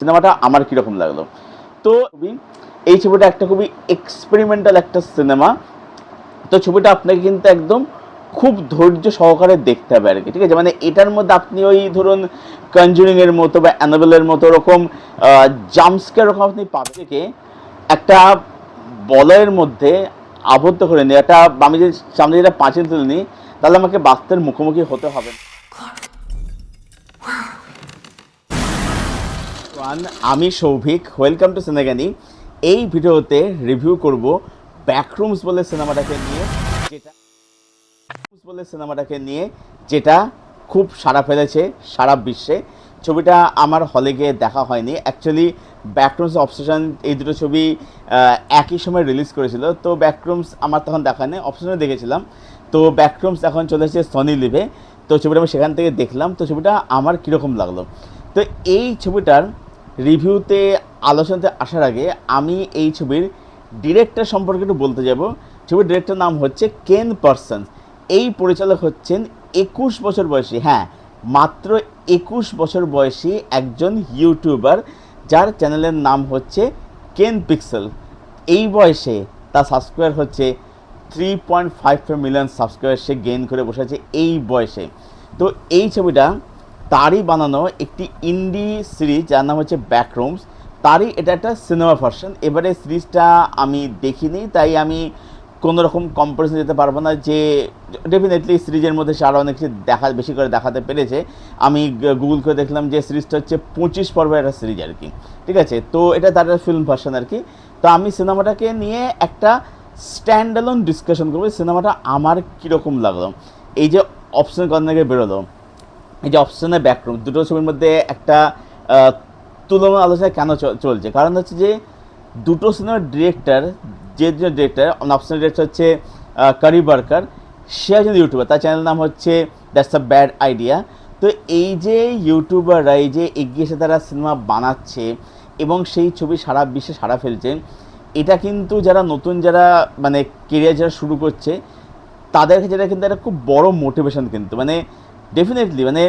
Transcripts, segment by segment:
সিনেমাটা আমার কীরকম লাগলো। তো এই ছবিটা একটা খুবই এক্সপেরিমেন্টাল একটা সিনেমা। তো ছবিটা আপনাকে কিন্তু একদম খুব ধৈর্য সহকারে দেখতে হবে আর কি, ঠিক আছে? মানে এটার মধ্যে আপনি ওই ধরুন কনজুরিংয়ের মতো বা অ্যানাবেলের মতো ওরকম জাম্পস্কেয়ার ওরকম আপনি পাবেন থেকে একটা বলয়ের মধ্যে আবদ্ধ করে নিয়ে একটা আমি যে সামনে যেটা পাঁচিল তুলে নিই, তাহলে আমাকে বাস্তবের মুখোমুখি হতে হবে। আমি সৌভিক, ওয়েলকাম টু সিনেগানি। এই ভিডিওতে রিভিউ করব ব্যাকরুমস বলে সিনেমাটাকে নিয়ে যেটা খুব সাড়া ফেলেছে সারা বিশ্বে। ছবিটা আমার হলে গিয়ে দেখা হয়নি অ্যাকচুয়ালি। ব্যাকরুমস অবসেশন এই দুটো ছবি একই সময় রিলিজ করেছিল, তো ব্যাকরুমস আমার তখন দেখা নেই, অবসেশনে দেখেছিলাম। তো ব্যাকরুমস এখন চলে এসেছে সনি লিভে, তো ছবিটা আমি সেখান থেকে দেখলাম। তো ছবিটা আমার কীরকম লাগলো, তো এই ছবিটার রিভিউতে আলোচনাতে আসার আগে আমি এই ছবির ডিরেক্টর সম্পর্কে একটু বলতে যাব। ছবির ডিরেক্টর নাম হচ্ছে কেন পার্সন। এই পরিচালক হচ্ছেন 21 বছর বয়সী, হ্যাঁ মাত্র 21 বছর বয়সী একজন ইউটিউবার, যার চ্যানেলের নাম হচ্ছে কেন পিক্সেল। এই বয়সে তার সাবস্ক্রাইবার হচ্ছে 3.54 মিলিয়ন সাবস্ক্রাইবার সে গেইন করে বসে আছে এই বয়সে। তো এই ছবিটা তারই বানানো একটি ইন্ডি সিরিজ যার নাম হচ্ছে ব্যাকরুমস, তারই এটা একটা সিনেমা ভার্সন। এবারে সিরিজটা আমি দেখিনি, তাই আমি কোনো রকম কম্পারিজন দিতে পারবো না যে ডেফিনেটলি সিরিজের মধ্যে সে আরও অনেক কিছু বেশি করে দেখাতে পেরেছে। আমি গুগল করে দেখলাম যে সিরিজটা হচ্ছে 25 পর্বের একটা সিরিজ আর কি, ঠিক আছে? তো এটা তার একটা ফিল্ম ভার্সন আর কি। তো আমি সিনেমাটাকে নিয়ে একটা স্ট্যান্ড অ্যালোন ডিসকাশন করবো, সিনেমাটা আমার কীরকম লাগলো। এই যে অপশন কর্নারে বেরোলো, এই যে অপশনে ব্যাকরুম, দুটো ছবির মধ্যে একটা তুলনা আলোচনা কেন চলছে, কারণ হচ্ছে যে দুটো সিনেমার ডিরেক্টর, যে ডিরেক্টর অপশনের ডিরেক্টর হচ্ছে কারি বার্কার, সে একজন ইউটিউবার, তার চ্যানেল নাম হচ্ছে দ্যাটস আ ব্যাড আইডিয়া। তো এই যে ইউটিউবাররা এই যে এগিয়ে এসে তারা সিনেমা বানাচ্ছে এবং সেই ছবি সারা বিশ্বে সারা ফেলছে, এটা কিন্তু যারা নতুন যারা মানে কেরিয়ার যারা শুরু করছে তাদের কাছে এটা কিন্তু একটা খুব বড় মোটিভেশন কিন্তু, মানে ডেফিনেটলি মানে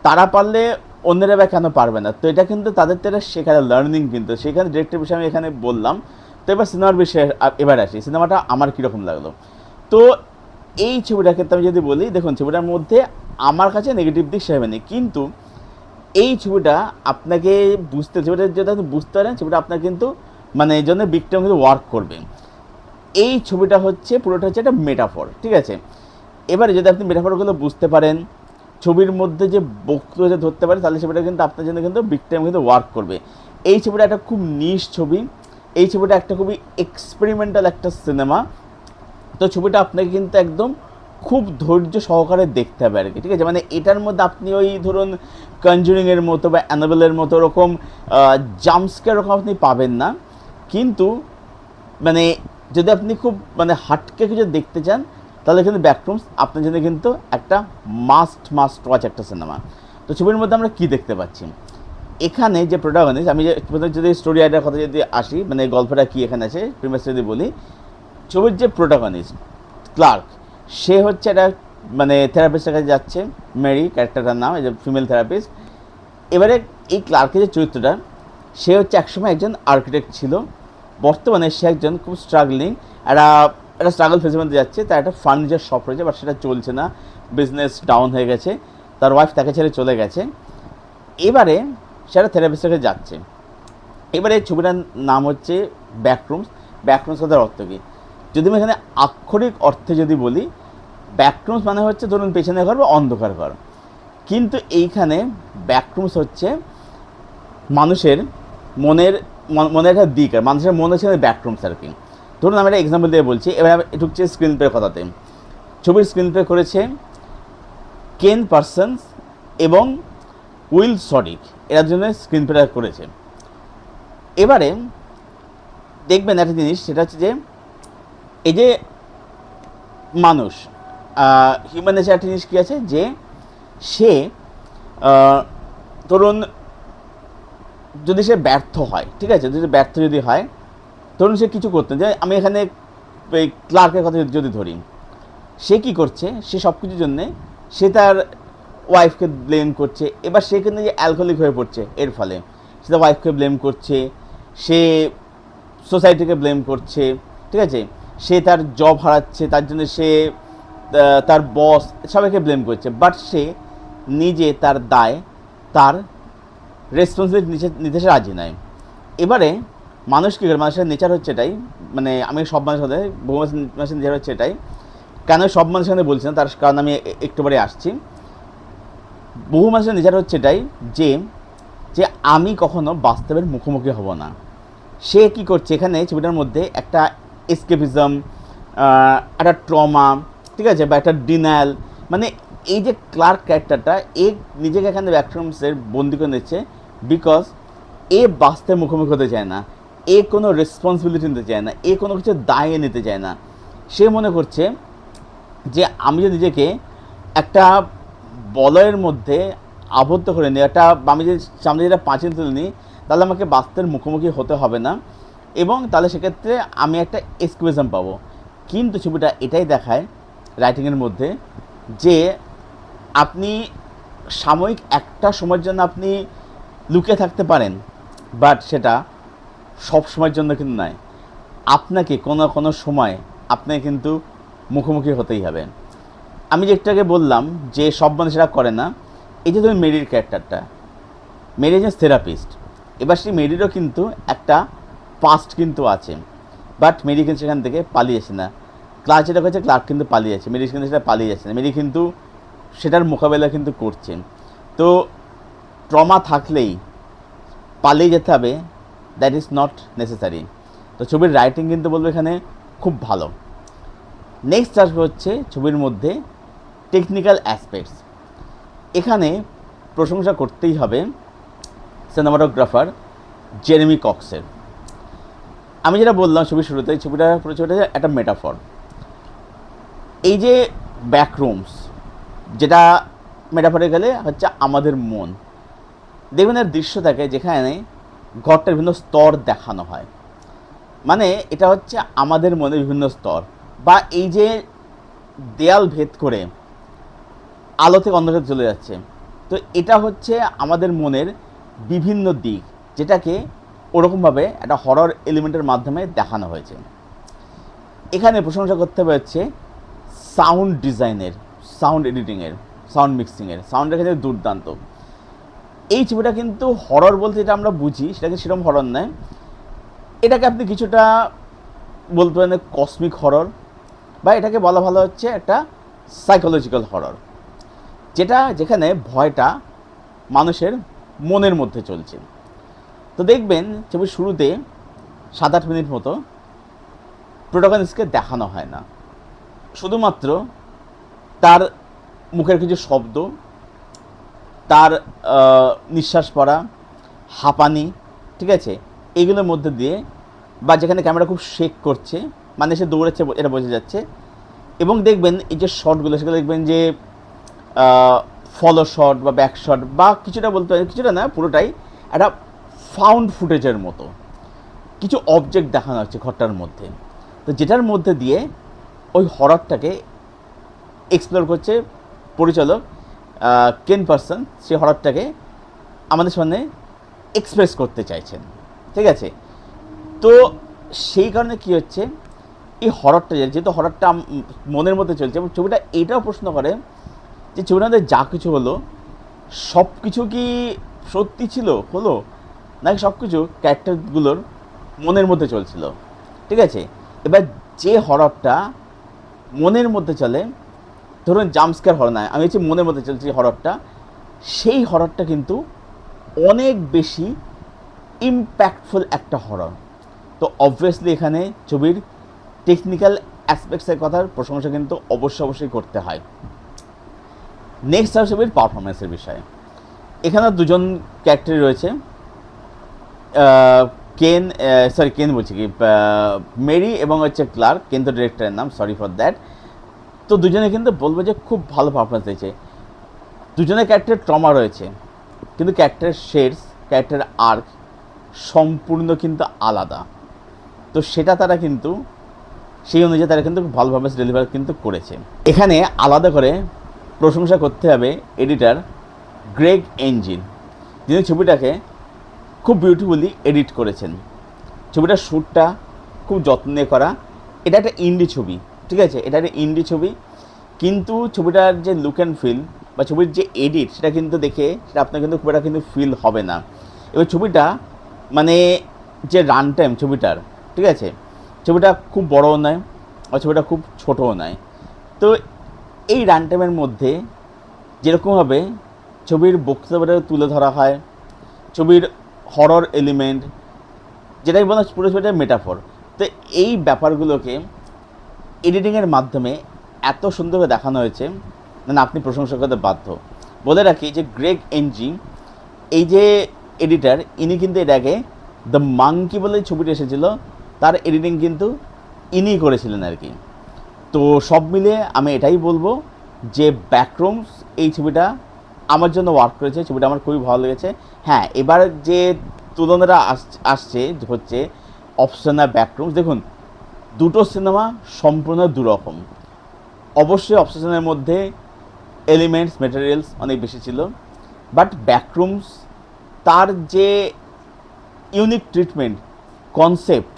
তারা পারলে অন্যরা বা কেন পারবে না। তো এটা কিন্তু তাদের তো এটা শেখার লার্নিং, কিন্তু সেখানে ডিরেক্টর বিষয়ে আমি এখানে বললাম। তো এবার সিনেমার বিষয়ে এবার আসি, সিনেমাটা আমার কীরকম লাগলো। তো এই ছবিটার ক্ষেত্রে আমি যদি বলি, দেখুন ছবিটার মধ্যে আমার কাছে নেগেটিভ দিক সেভাবে নেই, কিন্তু এই ছবিটা আপনাকে ছবিটা যদি আপনি বুঝতে পারেন, ছবিটা আপনার কিন্তু মানে এই জন্য বিগ টাইম কিন্তু ওয়ার্ক করবে। এই ছবিটা হচ্ছে পুরোটা হচ্ছে একটা মেটাফর, ঠিক আছে? এবারে যদি আপনি মেটাফরগুলো বুঝতে পারেন, ছবির মধ্যে যে বক্তব্য ধরতে পারে, তাহলে ছবিটা কিন্তু আপনার জন্য কিন্তু বিগ টাইম কিন্তু ওয়ার্ক করবে। এই ছবিটা একটা খুব নিশ ছবি, এই ছবিটা একটা খুবই এক্সপেরিমেন্টাল একটা সিনেমা। তো ছবিটা আপনাকে কিন্তু একদম খুব ধৈর্য সহকারে দেখতে হবে আর কি, ঠিক আছে? মানে এটার মধ্যে আপনি ওই ধরুন কনজুরিংয়ের মতো বা অ্যানাবেলের মতো ওরকম জাম্পস্কেয়ার ওরকম আপনি পাবেন না, কিন্তু মানে যদি আপনি খুব মানে হাটকে কিছু দেখতে চান, তাহলে কিন্তু ব্যাকরুমস আপনার জন্য কিন্তু একটা মাস্ট ওয়াচ একটা সিনেমা। তো ছবির মধ্যে আমরা কী দেখতে পাচ্ছি, এখানে যে প্রোটাগনিস্ট, আমি যে যদি স্টোরি আইডিয়ার কথা যদি আসি, মানে গল্পটা কী এখানে আছে প্রিমিস যদি বলি, ছবির যে প্রোটাগনিস্ট ক্লার্ক, সে হচ্ছে একটা মানে থেরাপিস্টের কাছে যাচ্ছে, মেরি ক্যারেক্টারটার নাম, এই যে ফিমেল থেরাপিস্ট। এবারে এই ক্লার্কের যে চরিত্রটা, সে হচ্ছে একসময় একজন আর্কিটেক্ট ছিল, বর্তমানে সে একজন খুব স্ট্রাগলিং একটা স্ট্রাগল ফেজের মধ্যে যাচ্ছে। তার একটা ফার্নিচার শপ রয়েছে, বাট সেটা চলছে না, বিজনেস ডাউন হয়ে গেছে, তার ওয়াইফ তাকে ছেড়ে চলে গেছে। এবারে সেটা থেরাপিস্টের কাছে যাচ্ছে। এবারে ছবিটার নাম হচ্ছে ব্যাকরুমস। ব্যাকরুমস কথার অর্থ কী, যদি আমি এখানে আক্ষরিক অর্থে যদি বলি, ব্যাকরুমস মানে হচ্ছে ধরুন পেছনে ঘর বা অন্ধকার ঘর, কিন্তু এইখানে ব্যাকরুমস হচ্ছে মানুষের মনের একটা দিক, আর মানুষের মনে হচ্ছে ব্যাকরুমস আর কি। ধরুন আমি একটা এক্সাম্পল দিয়ে বলছি, এবার আমি ঢুকছি স্ক্রিন প্লে কথাতে। ছবির স্ক্রিন প্লে করেছে কেন পার্সন্স এবং উইল সডিক, এর জন্য স্ক্রিন প্লে করেছে। এবারে দেখবেন একটা জিনিস, সেটা হচ্ছে যে এই যে মানুষ হিউম্যান নেচার একটা জিনিস কী আছে, যে সে ধরুন যদি সে ব্যর্থ হয়, ঠিক আছে, যদি ব্যর্থ যদি হয়, ধরুন সে কিছু করতে, যে আমি এখানে এই ক্লার্কের কথা যদি ধরি, সে কী করছে, সে সব কিছুর জন্যে সে তার ওয়াইফকে ব্লেম করছে। এবার সে কিন্তু যে অ্যালকোহলিক হয়ে পড়ছে এর ফলে, সে তার ওয়াইফকে ব্লেম করছে, সে সোসাইটিকে ব্লেম করছে, ঠিক আছে, সে তার জব হারাচ্ছে, তার জন্য সে তার বস সবাইকে ব্লেম করছে, বাট সে নিজে তার দায়, তার রেসপন্সিবিলিটি নিতে সে রাজি নয়। এবারে মানুষ কী করে, মানুষের নেচার হচ্ছে এটাই, মানে আমি সব মানুষের সাথে, বহু মানুষের নেচার হচ্ছে এটাই। কেন সব মানুষের সাথে বলছি না, তার কারণ আমি একটু পরে আসছি। বহু মানুষের নেচার হচ্ছে এটাই যে যে আমি কখনো বাস্তবের মুখোমুখি হব না। সে কি করছে এখানে ছবিটার মধ্যে, একটা এসকেপিজম, একটা ট্রমা, ঠিক আছে, বা একটা ডিনায়াল, মানে এই যে ক্লার্ক ক্যারেক্টারটা এ নিজেকে এখানে ব্যাকরুমসের বন্দি করে নিচ্ছে, বিকজ এ বাস্তবে মুখোমুখি হতে চায় না, এ কোনো রেসপন্সিবিলিটি নিতে চায় না, এ কোনো কিছু দায় নিতে চায় না। সে মনে করছে যে আমি যদি নিজেকে একটা বলয়ের মধ্যে আবদ্ধ করে নিই, একটা আমি যদি সামনে যেটা পাঁচিল তুলে নিই, তাহলে আমাকে বাস্তবের মুখোমুখি হতে হবে না, এবং তাহলে সেক্ষেত্রে আমি একটা এসকেপিজম পাবো। কিন্তু ছবিটা এটাই দেখায় রাইটিংয়ের মধ্যে যে আপনি সাময়িক একটা সময়ের জন্য আপনি লুকিয়ে থাকতে পারেন, বাট সেটা সব সময়ের জন্য কিন্তু নয়। আপনাকে কোনো কোনো সময় আপনাকে কিন্তু মুখোমুখি হতেই হবে। আমি যে একটু আগে বললাম যে সব মানুষ সেটা করে না, এই যে তুমি মেরির ক্যারেক্টারটা, মেরি একজন থেরাপিস্ট, এবার সেই মেরিরও কিন্তু একটা পাস্ট কিন্তু আছে, বাট মেরি কিন্তু সেখান থেকে পালিয়েছে না। ক্লার্ক যেটা করছে, ক্লার্ক কিন্তু পালিয়ে যাচ্ছে, মেরি কিন্তু সেটা পালিয়ে যাচ্ছে না, মেরি কিন্তু সেটার মোকাবেলা কিন্তু করছে। তো ট্রমা থাকলেই পালিয়ে যেতে হবে, দ্যাট ইজ নট নেসেসারি। তো ছবির রাইটিং কিন্তু বলবো এখানে খুব ভালো। নেক্সট আসবে হচ্ছে ছবির মধ্যে টেকনিক্যাল অ্যাসপেক্টস। এখানে প্রশংসা করতেই হবে সিনেমাটোগ্রাফার জেরেমি কক্সের। আমি যেটা বললাম ছবির শুরুতে, ছবিটা একটা মেটাফর। এই যে ব্যাকরুমস, যেটা মেটাফরে গেলে হচ্ছে আমাদের মন। দেখবেন এর দৃশ্য থাকে যেখানে ঘরটার বিভিন্ন স্তর দেখানো হয়, মানে এটা হচ্ছে আমাদের মনের বিভিন্ন স্তর, বা এই যে দেয়াল ভেদ করে আলো থেকে অন্ধকারে চলে যাচ্ছে, তো এটা হচ্ছে আমাদের মনের বিভিন্ন দিক, যেটাকে ওরকমভাবে একটা হরর এলিমেন্টের মাধ্যমে দেখানো হয়েছে। এখানে প্রশংসা করতে হবে হচ্ছে সাউন্ড ডিজাইনের, সাউন্ড এডিটিংয়ের, সাউন্ড মিক্সিংয়ের, সাউন্ডের ক্ষেত্রে দুর্দান্ত। এই ছবিটা কিন্তু হরর বলতে যেটা আমরা বুঝি সেটাকে সেরকম হরর নয়, এটাকে আপনি কিছুটা বলতে পারেন কসমিক হরর, বা এটাকে বলা ভালো হচ্ছে একটা সাইকোলজিক্যাল হরর, যেখানে ভয়টা মানুষের মনের মধ্যে চলছে। তো দেখবেন ছবির শুরুতে 7-8 মিনিট মতো প্রোটাগনিস্টকে দেখানো হয় না, শুধুমাত্র তার মুখের কিছু শব্দ, তার নিঃশ্বাস পড়া, হাঁপানি, ঠিক আছে, এইগুলোর মধ্যে দিয়ে, বা যেখানে ক্যামেরা খুব শেক করছে, মানে সে দৌড়াচ্ছে এটা বোঝা যাচ্ছে। এবং দেখবেন এই যে শটগুলো, সেগুলো দেখবেন যে ফলো শট বা ব্যাক শট, বা কিছুটা বলতে পারি, কিছুটা না পুরোটাই একটা ফাউন্ড ফুটেজের মতো কিছু অবজেক্ট দেখানো হচ্ছে ঘরটার মধ্যে। তো যেটার মধ্যে দিয়ে ওই হররটাকে এক্সপ্লোর করছে পরিচালক কেন পারসন, সেই হররটাকে আমাদের সামনে এক্সপ্রেস করতে চাইছেন, ঠিক আছে। তো সেই কারণে কী হচ্ছে, এই হররটা যেহেতু হররটা মনের মধ্যে চলছে, এবং ছবিটা এটাও প্রশ্ন করে যে ছবিটার মধ্যে যা কিছু হলো সব কিছু কি সত্যি ছিল হলো, নাকি সব কিছু ক্যারেক্টারগুলোর মনের মধ্যে চলছিল, ঠিক আছে। এবার যে হররটা মনের মধ্যে চলে, ধরুন জাম্পস্কেয়ার হরর নয়, আমি হচ্ছে মনের মধ্যে চলছে হররটা, সেই হররটা কিন্তু অনেক বেশি ইম্প্যাক্টফুল একটা হরর। তো অবভিয়াসলি এখানে ছবির টেকনিক্যাল অ্যাসপেক্টসের কথার প্রশংসা কিন্তু অবশ্যই করতে হয়। নেক্সট আর ছবির পারফরমেন্সের বিষয়ে। এখানে দুজন ক্যারেক্টারই রয়েছে, কেন বলছি কি, মেরি এবং হচ্ছে ক্লার্ক। কেন তো ডিরেক্টরের নাম, সরি ফর দ্যাট। তো দুজনে কিন্তু বলবো যে খুব ভালো পারফরমেন্স দিয়েছে। দুজনের ক্যারেক্টারের ট্রমা রয়েছে, কিন্তু ক্যারেক্টারের শেডস, ক্যারেক্টারের আর্ক সম্পূর্ণ কিন্তু আলাদা। তো সেটা তারা কিন্তু সেই অনুযায়ী তারা কিন্তু ভালোভাবে ডেলিভার কিন্তু করেছে। এখানে আলাদা করে প্রশংসা করতে হবে এডিটর গ্রেগ এঞ্জিন, যিনি ছবিটাকে খুব বিউটিফুলি এডিট করেছেন। ছবিটার শ্যুটটা খুব যত্ন নিয়ে করা। এটা একটা ইন্ডি ছবি, ঠিক আছে, এটা একটা ইন্ডি ছবি, কিন্তু ছবিটার যে লুক অ্যান্ড ফিল বা ছবির যে এডিট সেটা কিন্তু দেখে সেটা আপনার কিন্তু খুব একটা কিন্তু ফিল হবে না। এবার ছবিটা মানে যে রান টাইম ছবিটার, ঠিক আছে, ছবিটা খুব বড়ও নয় আর ছবিটা খুব ছোটও নয়। তো এই রান টাইমের মধ্যে যেরকমভাবে ছবির বক্তব্যটা তুলে ধরা হয়, ছবির হরর এলিমেন্ট, যেটাই বলা পুরো ছবিটা মেটাফর, তো এই ব্যাপারগুলোকে এডিটিংয়ের মাধ্যমে এত সুন্দরভাবে দেখানো হয়েছে, মানে আপনি প্রশংসা করতে বাধ্য। বলে রাখি যে গ্রেগ এনজি এই যে এডিটার, ইনি কিন্তু এর আগে দ্য মাঙ্কি বলে ছবিটা এসেছিল, তার এডিটিং কিন্তু ইনি করেছিলেন আর কি। তো সব মিলিয়ে আমি এটাই বলবো যে ব্যাকরুমস এই ছবিটা আমার জন্য ওয়ার্ক করেছে, ছবিটা আমার খুবই ভালো লেগেছে। হ্যাঁ, এবার যে তুলনাটা আসছে হচ্ছে অপশন আর ব্যাকরুমস। দেখুন, দুটো সিনেমা সম্পূর্ণ দুরকম। অবশ্যই অবসেশনের মধ্যে এলিমেন্টস ম্যাটেরিয়ালস অনেক বেশি ছিল, বাট ব্যাকরুমস তার যে ইউনিক ট্রিটমেন্ট কনসেপ্ট,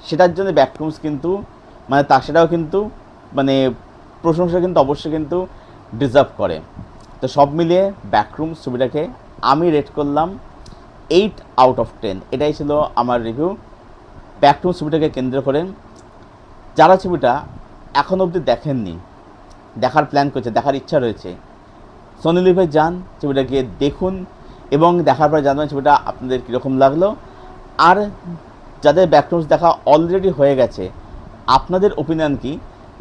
সেটার জন্য ব্যাকরুমস কিন্তু মানে সেটাও কিন্তু মানে প্রশংসা কিন্তু অবশ্যই কিন্তু ডিজার্ভ করে। তো সব মিলিয়ে ব্যাকরুমস ছবিটাকে আমি রেট করলাম 8/10। এটাই ছিল আমার রিভিউ ব্যাকরুমস ছবিটাকে কেন্দ্র করে। যারা ছবিটা এখন অবধি দেখেননি, দেখার প্ল্যান করছে, দেখার ইচ্ছা রয়েছে, সোনি লিভে যান, ছবিটা গিয়ে দেখুন এবং দেখার পরে জানবেন ছবিটা আপনাদের কীরকম লাগলো। আর যাদের ব্যাকরুমস দেখা অলরেডি হয়ে গেছে, আপনাদের ওপিনিয়ন কি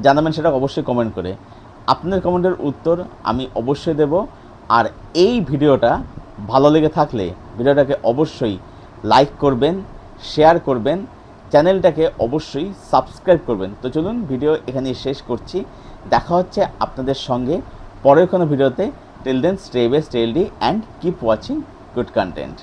জানাবেন সেটা অবশ্যই কমেন্ট করে। আপনাদের কমেন্টের উত্তর আমি অবশ্যই দেব। আর এই ভিডিওটা ভালো লেগে থাকলে ভিডিওটাকে অবশ্যই লাইক করবেন, শেয়ার করবেন, চ্যানেলটাকে অবশ্যই সাবস্ক্রাইব করবেন। তো চলুন ভিডিও এখানে শেষ করছি, দেখা হচ্ছে আপনাদের সঙ্গে পরের কোনো ভিডিওতে। Till then stay best, stay healthy and keep watching good content.